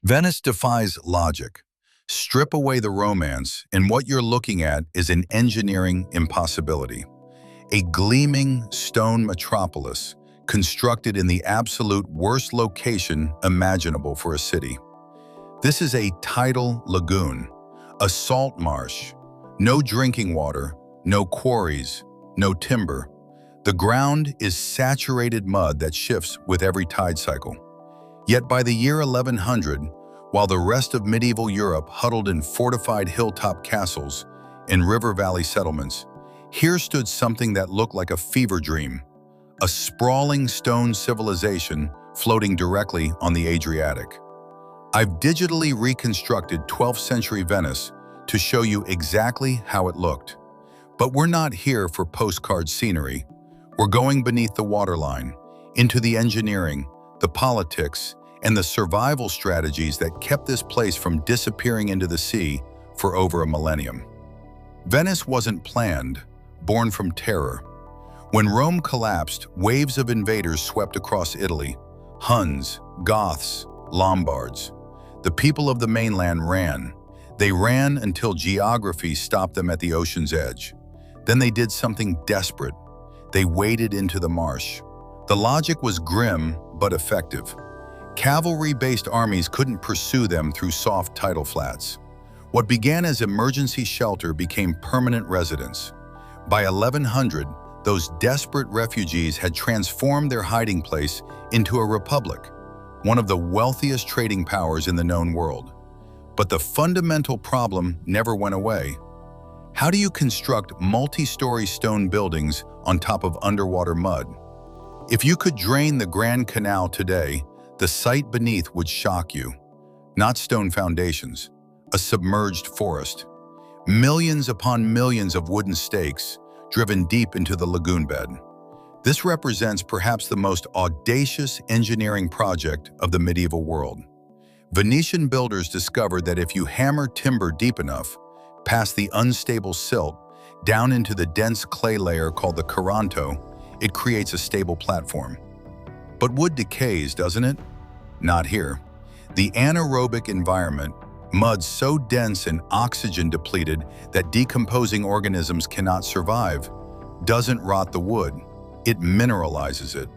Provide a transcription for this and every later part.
Venice defies logic. Strip away the romance, and what you're looking at is an engineering impossibility. A gleaming stone metropolis constructed in the absolute worst location imaginable for a city. This is a tidal lagoon, a salt marsh. No drinking water, no quarries, no timber. The ground is saturated mud that shifts with every tide cycle. Yet by the year 1100, while the rest of medieval Europe huddled in fortified hilltop castles and river valley settlements, here stood something that looked like a fever dream, a sprawling stone civilization floating directly on the Adriatic. I've digitally reconstructed 12th century Venice to show you exactly how it looked. But we're not here for postcard scenery. We're going beneath the waterline, into the engineering, the politics, and the survival strategies that kept this place from disappearing into the sea for over a millennium. Venice wasn't planned, born from terror. When Rome collapsed, waves of invaders swept across Italy: Huns, Goths, Lombards. The people of the mainland ran. They ran until geography stopped them at the ocean's edge. Then they did something desperate. They waded into the marsh. The logic was grim but effective. Cavalry-based armies couldn't pursue them through soft tidal flats. What began as emergency shelter became permanent residence. By 1100, those desperate refugees had transformed their hiding place into a republic, one of the wealthiest trading powers in the known world. But the fundamental problem never went away. How do you construct multi-story stone buildings on top of underwater mud? If you could drain the Grand Canal today, the sight beneath would shock you. Not stone foundations, a submerged forest. Millions upon millions of wooden stakes driven deep into the lagoon bed. This represents perhaps the most audacious engineering project of the medieval world. Venetian builders discovered that if you hammer timber deep enough, past the unstable silt, down into the dense clay layer called the Coranto, it creates a stable platform. But wood decays, doesn't it? Not here. The anaerobic environment, mud so dense and oxygen depleted that decomposing organisms cannot survive, doesn't rot the wood. It mineralizes it.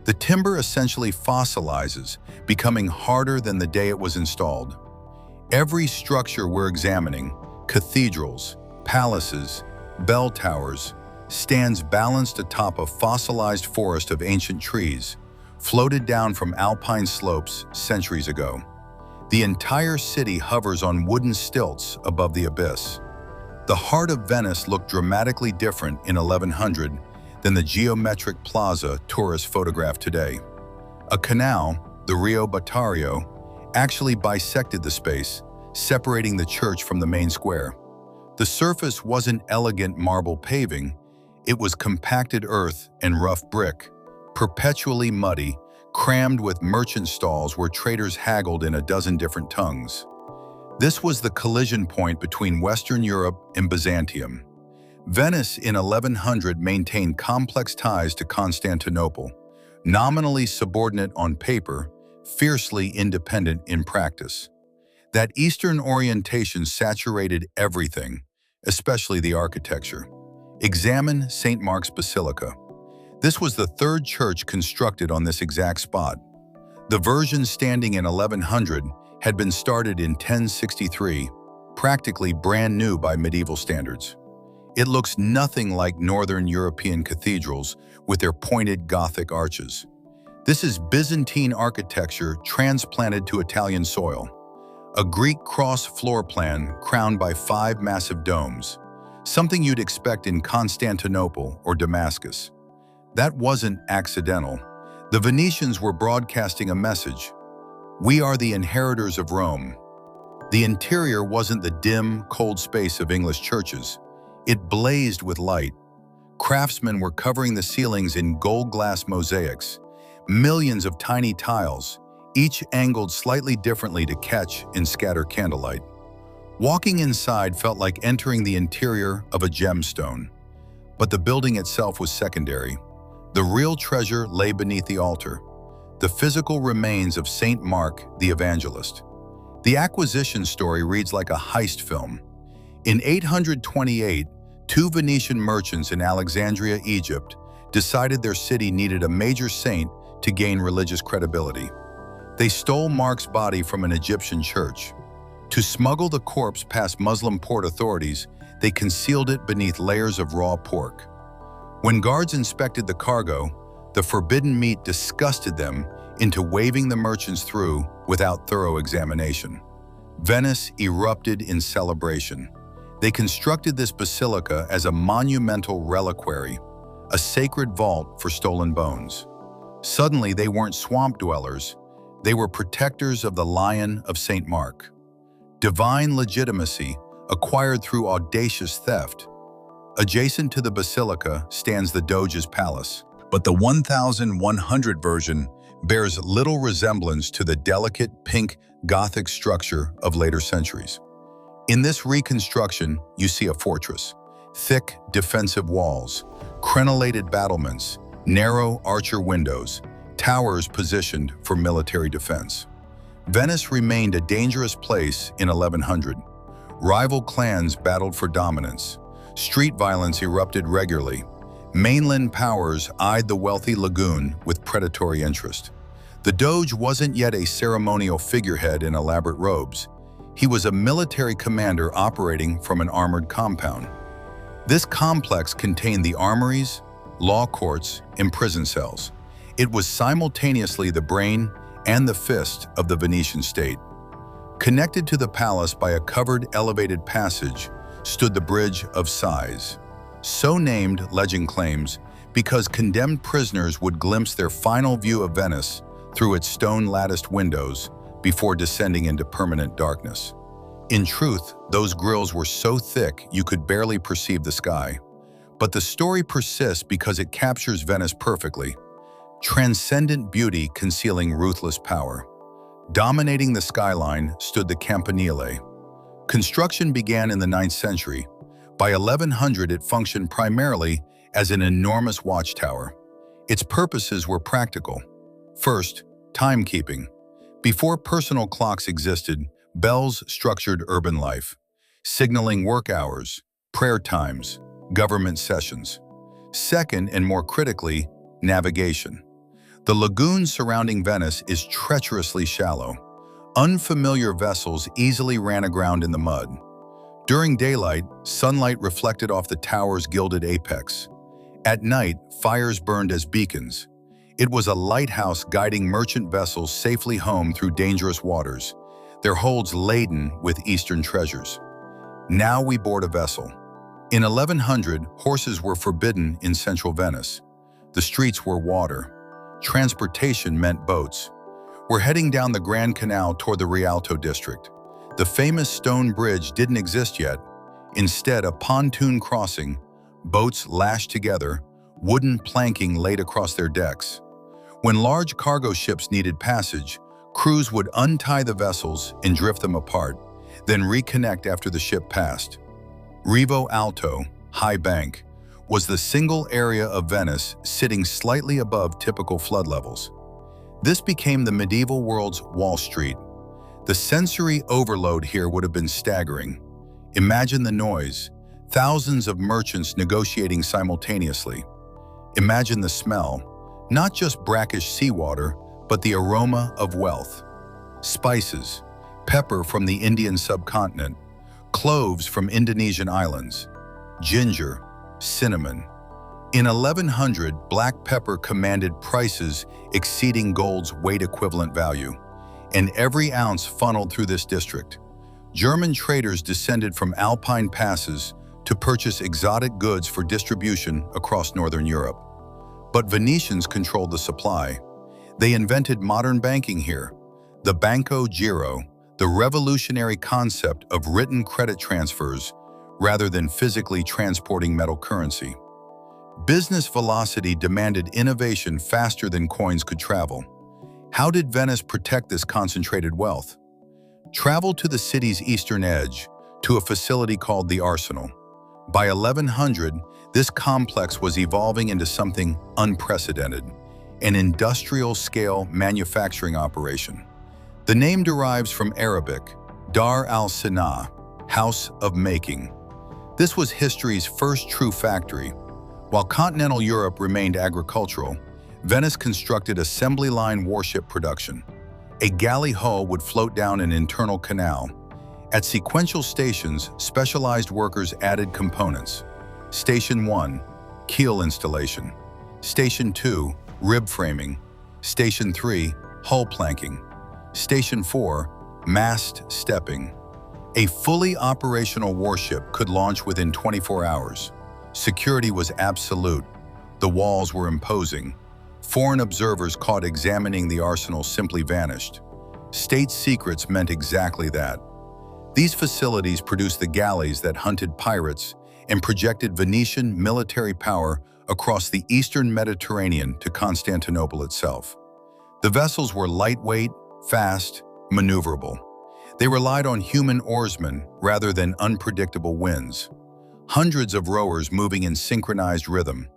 The timber essentially fossilizes, becoming harder than the day it was installed. Every structure we're examining, cathedrals, palaces, bell towers, stands balanced atop a fossilized forest of ancient trees, floated down from alpine slopes centuries ago. The entire city hovers on wooden stilts above the abyss. The heart of Venice looked dramatically different in 1100 than the geometric plaza tourists photograph today. A canal, the Rio Battario, actually bisected the space, separating the church from the main square. The surface wasn't elegant marble paving, it was compacted earth and rough brick, perpetually muddy, crammed with merchant stalls where traders haggled in a dozen different tongues. This was the collision point between Western Europe and Byzantium. Venice in 1100 maintained complex ties to Constantinople, nominally subordinate on paper, fiercely independent in practice. That Eastern orientation saturated everything, especially the architecture. Examine St. Mark's Basilica. This was the third church constructed on this exact spot. The version standing in 1100 had been started in 1063, practically brand new by medieval standards. It looks nothing like Northern European cathedrals with their pointed Gothic arches. This is Byzantine architecture transplanted to Italian soil. A Greek cross floor plan crowned by 5 massive domes, something you'd expect in Constantinople or Damascus. That wasn't accidental. The Venetians were broadcasting a message. We are the inheritors of Rome. The interior wasn't the dim, cold space of English churches. It blazed with light. Craftsmen were covering the ceilings in gold glass mosaics, millions of tiny tiles, each angled slightly differently to catch and scatter candlelight. Walking inside felt like entering the interior of a gemstone. But the building itself was secondary. The real treasure lay beneath the altar, the physical remains of Saint Mark the Evangelist. The acquisition story reads like a heist film. In 828, two Venetian merchants in Alexandria, Egypt, decided their city needed a major saint to gain religious credibility. They stole Mark's body from an Egyptian church. To smuggle the corpse past Muslim port authorities, they concealed it beneath layers of raw pork. When guards inspected the cargo, the forbidden meat disgusted them into waving the merchants through without thorough examination. Venice erupted in celebration. They constructed this basilica as a monumental reliquary, a sacred vault for stolen bones. Suddenly, they weren't swamp dwellers. They were protectors of the Lion of St. Mark. Divine legitimacy acquired through audacious theft. Adjacent to the basilica stands the Doge's palace, but the 1100 version bears little resemblance to the delicate pink Gothic structure of later centuries. In this reconstruction, you see a fortress, thick defensive walls, crenellated battlements, narrow archer windows, towers positioned for military defense. Venice remained a dangerous place in 1100. Rival clans battled for dominance. Street violence erupted regularly. Mainland powers eyed the wealthy lagoon with predatory interest. The Doge wasn't yet a ceremonial figurehead in elaborate robes. He was a military commander operating from an armored compound. This complex contained the armories, law courts, and prison cells. It was simultaneously the brain and the fist of the Venetian state. Connected to the palace by a covered elevated passage stood the Bridge of Sighs. So named, legend claims, because condemned prisoners would glimpse their final view of Venice through its stone-latticed windows before descending into permanent darkness. In truth, those grills were so thick you could barely perceive the sky. But the story persists because it captures Venice perfectly. Transcendent beauty concealing ruthless power. Dominating the skyline stood the Campanile. Construction began in the 9th century. By 1100, it functioned primarily as an enormous watchtower. Its purposes were practical. First, timekeeping. Before personal clocks existed, bells structured urban life, signaling work hours, prayer times, government sessions. Second, and more critically, navigation. The lagoon surrounding Venice is treacherously shallow. Unfamiliar vessels easily ran aground in the mud. During daylight, sunlight reflected off the tower's gilded apex. At night, fires burned as beacons. It was a lighthouse guiding merchant vessels safely home through dangerous waters, their holds laden with Eastern treasures. Now we board a vessel. In 1100, horses were forbidden in central Venice. The streets were water. Transportation meant boats. We're heading down the Grand Canal toward the Rialto district. The famous stone bridge didn't exist yet. Instead, a pontoon crossing, boats lashed together, wooden planking laid across their decks. When large cargo ships needed passage, crews would untie the vessels and drift them apart, then reconnect after the ship passed. Rivo Alto, high bank, was the single area of Venice sitting slightly above typical flood levels. This became the medieval world's Wall Street. The sensory overload here would have been staggering. Imagine the noise, thousands of merchants negotiating simultaneously. Imagine the smell, not just brackish seawater, but the aroma of wealth. Spices, pepper from the Indian subcontinent, cloves from Indonesian islands, ginger, cinnamon. In 1100, black pepper commanded prices exceeding gold's weight equivalent value, and every ounce funneled through this district. German traders descended from Alpine passes to purchase exotic goods for distribution across northern Europe. But Venetians controlled the supply. They invented modern banking here, the Banco Giro, the revolutionary concept of written credit transfers rather than physically transporting metal currency. Business velocity demanded innovation faster than coins could travel. How did Venice protect this concentrated wealth? Travel to the city's eastern edge, to a facility called the Arsenal. By 1100, this complex was evolving into something unprecedented, an industrial-scale manufacturing operation. The name derives from Arabic, Dar al-Sina, house of making. This was history's first true factory. While continental Europe remained agricultural, Venice constructed assembly line warship production. A galley hull would float down an internal canal. At sequential stations, specialized workers added components. Station 1, keel installation. Station 2, rib framing. Station 3, hull planking. Station 4, mast stepping. A fully operational warship could launch within 24 hours. Security was absolute. The walls were imposing. Foreign observers caught examining the arsenal simply vanished. State secrets meant exactly that. These facilities produced the galleys that hunted pirates and projected Venetian military power across the eastern Mediterranean to Constantinople itself. The vessels were lightweight, fast, maneuverable. They relied on human oarsmen rather than unpredictable winds. Hundreds of rowers moving in synchronized rhythm.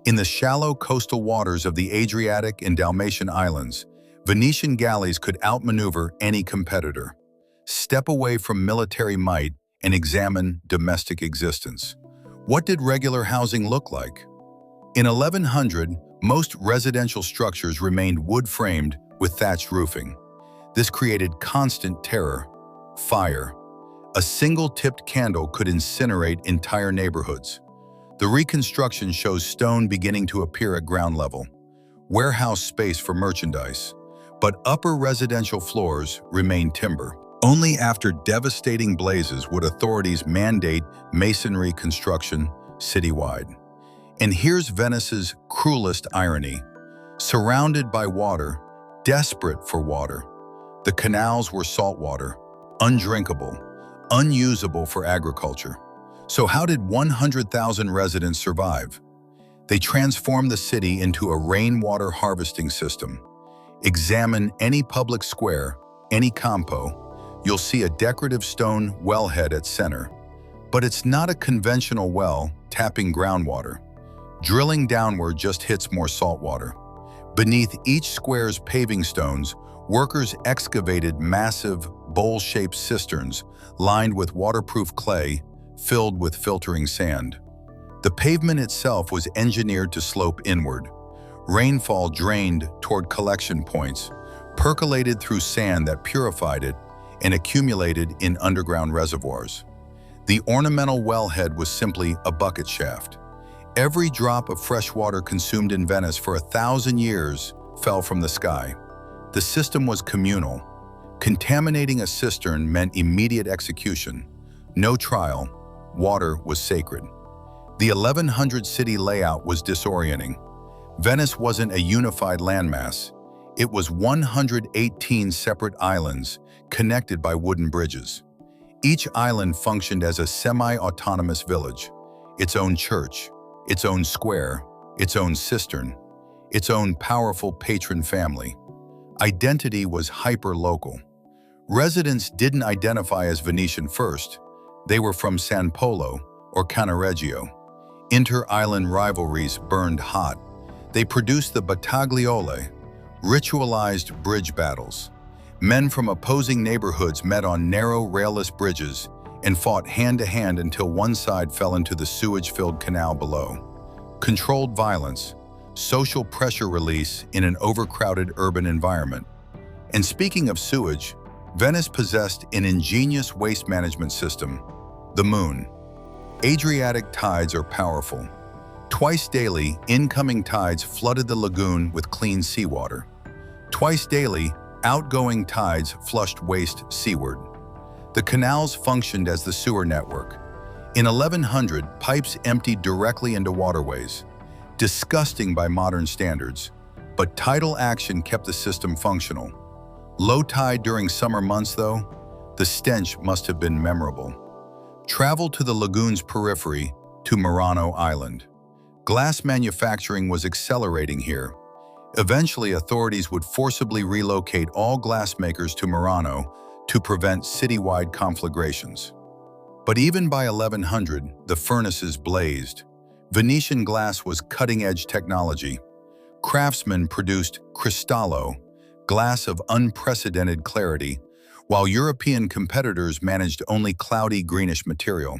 In the shallow coastal waters of the Adriatic and Dalmatian islands, Venetian galleys could outmaneuver any competitor. Step away from military might and examine domestic existence. What did regular housing look like? In 1100, most residential structures remained wood-framed with thatched roofing. This created constant terror, fire. A single-tipped candle could incinerate entire neighborhoods. The Reconstruction shows stone beginning to appear at ground level, warehouse space for merchandise, but upper residential floors remained timber. Only after devastating blazes would authorities mandate masonry construction citywide. And here's Venice's cruelest irony. Surrounded by water, desperate for water, the canals were saltwater, undrinkable, unusable for agriculture. So how did 100,000 residents survive? They transformed the city into a rainwater harvesting system. Examine any public square, any campo, you'll see a decorative stone wellhead at center. But it's not a conventional well tapping groundwater. Drilling downward just hits more salt water. Beneath each square's paving stones, workers excavated massive, bowl-shaped cisterns lined with waterproof clay, filled with filtering sand. The pavement itself was engineered to slope inward. Rainfall drained toward collection points, percolated through sand that purified it, and accumulated in underground reservoirs. The ornamental wellhead was simply a bucket shaft. Every drop of fresh water consumed in Venice for 1,000 years fell from the sky. The system was communal. Contaminating a cistern meant immediate execution. No trial. Water was sacred. The 1100 city layout was disorienting. Venice wasn't a unified landmass. It was 118 separate islands connected by wooden bridges. Each island functioned as a semi-autonomous village. Its own church, its own square, its own cistern, its own powerful patron family. Identity was hyper-local. Residents didn't identify as Venetian first. They were from San Polo or Cannaregio. Inter-island rivalries burned hot. They produced the battagliole, ritualized bridge battles. Men from opposing neighborhoods met on narrow railless bridges and fought hand-to-hand until one side fell into the sewage-filled canal below. Controlled violence, social pressure release in an overcrowded urban environment. And speaking of sewage, Venice possessed an ingenious waste management system, the moon. Adriatic tides are powerful. Twice daily, incoming tides flooded the lagoon with clean seawater. Twice daily, outgoing tides flushed waste seaward. The canals functioned as the sewer network. In 1100, pipes emptied directly into waterways. Disgusting by modern standards, but tidal action kept the system functional. Low tide during summer months, though, the stench must have been memorable. Travel to the lagoon's periphery, to Murano Island. Glass manufacturing was accelerating here. Eventually, authorities would forcibly relocate all glassmakers to Murano to prevent citywide conflagrations. But even by 1100, the furnaces blazed. Venetian glass was cutting-edge technology. Craftsmen produced cristallo, glass of unprecedented clarity, while European competitors managed only cloudy greenish material.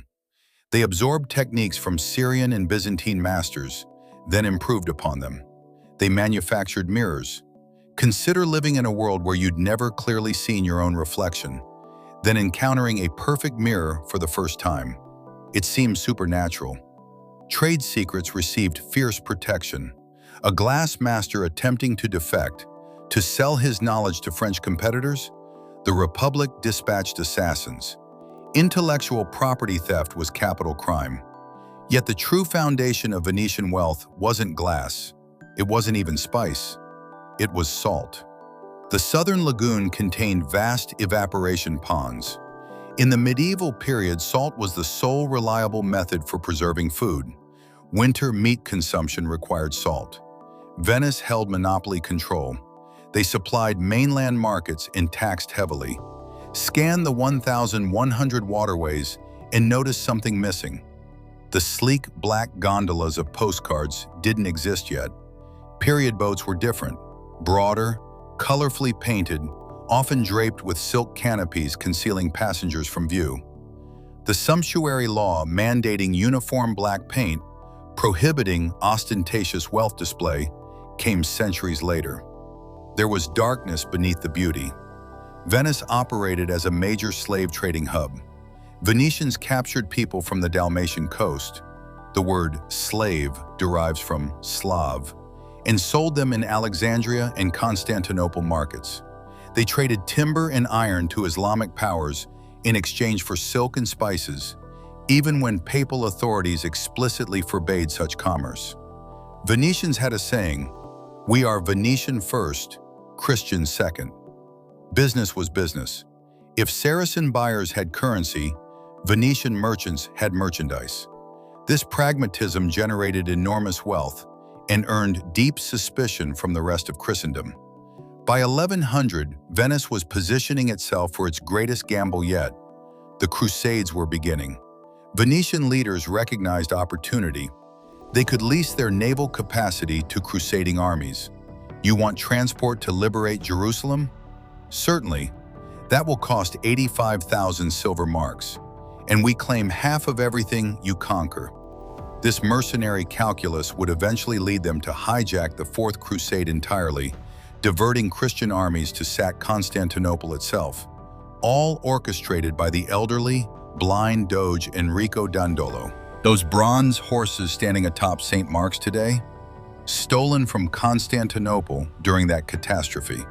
They absorbed techniques from Syrian and Byzantine masters, then improved upon them. They manufactured mirrors. Consider living in a world where you'd never clearly seen your own reflection, then encountering a perfect mirror for the first time. It seems supernatural. Trade secrets received fierce protection. A glass master attempting to defect, to sell his knowledge to French competitors, the Republic dispatched assassins. Intellectual property theft was capital crime. Yet the true foundation of Venetian wealth wasn't glass. It wasn't even spice. It was salt. The southern lagoon contained vast evaporation ponds. In the medieval period, salt was the sole reliable method for preserving food. Winter meat consumption required salt. Venice held monopoly control. They supplied mainland markets and taxed heavily. Scan the 1,100 waterways and notice something missing. The sleek black gondolas of postcards didn't exist yet. Period boats were different, broader, colorfully painted, often draped with silk canopies concealing passengers from view. The sumptuary law mandating uniform black paint, prohibiting ostentatious wealth display, came centuries later. There was darkness beneath the beauty. Venice operated as a major slave trading hub. Venetians captured people from the Dalmatian coast. The word slave derives from Slav, and sold them in Alexandria and Constantinople markets. They traded timber and iron to Islamic powers in exchange for silk and spices, even when papal authorities explicitly forbade such commerce. Venetians had a saying, "We are Venetian first, Christian second." Business was business. If Saracen buyers had currency, Venetian merchants had merchandise. This pragmatism generated enormous wealth and earned deep suspicion from the rest of Christendom. By 1100, Venice was positioning itself for its greatest gamble yet. The Crusades were beginning. Venetian leaders recognized opportunity. They could lease their naval capacity to crusading armies. You want transport to liberate Jerusalem? Certainly. That will cost 85,000 silver marks, and we claim half of everything you conquer. This mercenary calculus would eventually lead them to hijack the Fourth Crusade entirely, diverting Christian armies to sack Constantinople itself, all orchestrated by the elderly, blind Doge Enrico Dandolo. Those bronze horses standing atop St. Mark's today? Stolen from Constantinople during that catastrophe.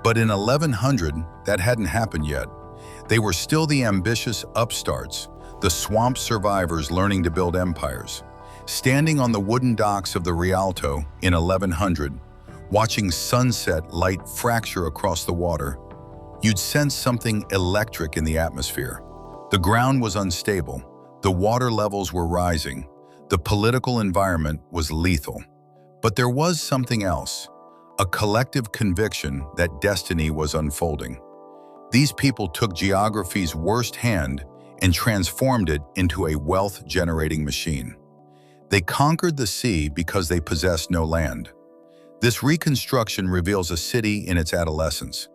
But in 1100, that hadn't happened yet. They were still the ambitious upstarts, the swamp survivors learning to build empires. Standing on the wooden docks of the Rialto in 1100, watching sunset light fracture across the water, you'd sense something electric in the atmosphere. The ground was unstable, the water levels were rising, the political environment was lethal. But there was something else, a collective conviction that destiny was unfolding. These people took geography's worst hand and transformed it into a wealth-generating machine. They conquered the sea because they possessed no land. This reconstruction reveals a city in its adolescence.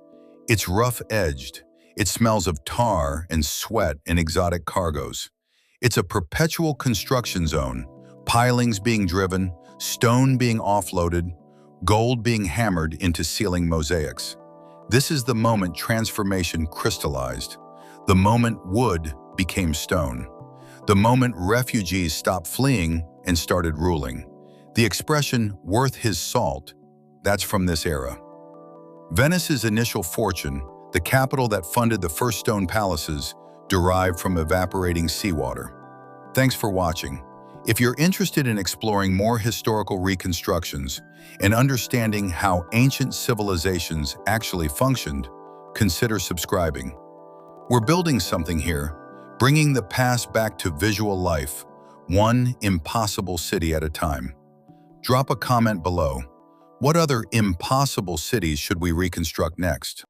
It's rough-edged. It smells of tar and sweat and exotic cargoes. It's a perpetual construction zone, pilings being driven, stone being offloaded, gold being hammered into ceiling mosaics. This is the moment transformation crystallized, the moment wood became stone, the moment refugees stopped fleeing and started ruling. The expression, "worth his salt," that's from this era. Venice's initial fortune, the capital that funded the first stone palaces, derived from evaporating seawater. Thanks for watching. If you're interested in exploring more historical reconstructions and understanding how ancient civilizations actually functioned, consider subscribing. We're building something here, bringing the past back to visual life, one impossible city at a time. Drop a comment below. What other impossible cities should we reconstruct next?